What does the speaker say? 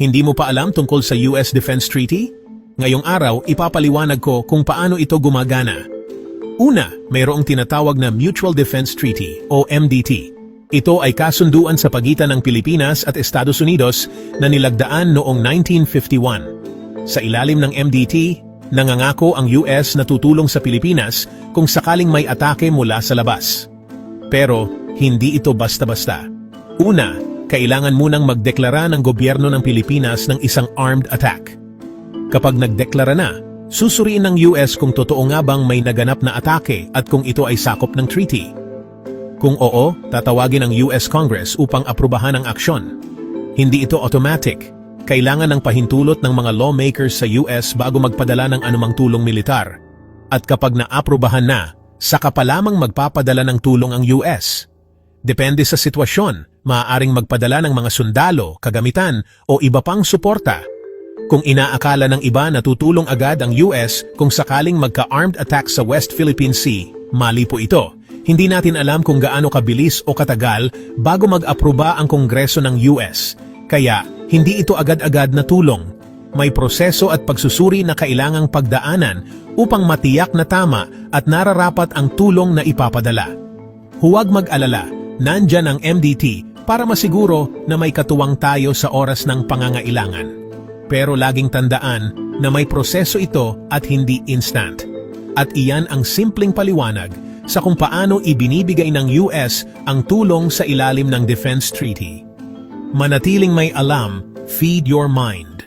Hindi mo pa alam tungkol sa US Defense Treaty? Ngayong araw, ipapaliwanag ko kung paano ito gumagana. Una, mayroong tinatawag na Mutual Defense Treaty o MDT. Ito ay kasunduan sa pagitan ng Pilipinas at Estados Unidos na nilagdaan noong 1951. Sa ilalim ng MDT, nangangako ang US na tutulong sa Pilipinas kung sakaling may atake mula sa labas. Pero, hindi ito basta-basta. Una, kailangan munang magdeklara ng gobyerno ng Pilipinas ng isang armed attack. Kapag nagdeklara na, susuriin ng US kung totoo nga bang may naganap na atake at kung ito ay sakop ng treaty. Kung oo, tatawagin ang US Congress upang aprubahan ang aksyon. Hindi ito automatic. Kailangan ng pahintulot ng mga lawmakers sa US bago magpadala ng anumang tulong militar. At kapag naaprubahan na, saka pa lamang magpapadala ng tulong ang US. Depende sa sitwasyon, maaaring magpadala ng mga sundalo, kagamitan, o iba pang suporta. Kung inaakala ng iba na tutulong agad ang US kung sakaling magka-armed attack sa West Philippine Sea, mali po ito. Hindi natin alam kung gaano kabilis o katagal bago mag-aproba ang Kongreso ng US. Kaya, hindi ito agad-agad na tulong. May proseso at pagsusuri na kailangang pagdaanan upang matiyak na tama at nararapat ang tulong na ipapadala. Huwag mag-alala, nandyan ang MDT para masiguro na may katuwang tayo sa oras ng pangangailangan. Pero laging tandaan na may proseso ito at hindi instant. At iyan ang simpleng paliwanag sa kung paano ibinibigay ng US ang tulong sa ilalim ng Defense Treaty. Manatiling may alam, feed your mind.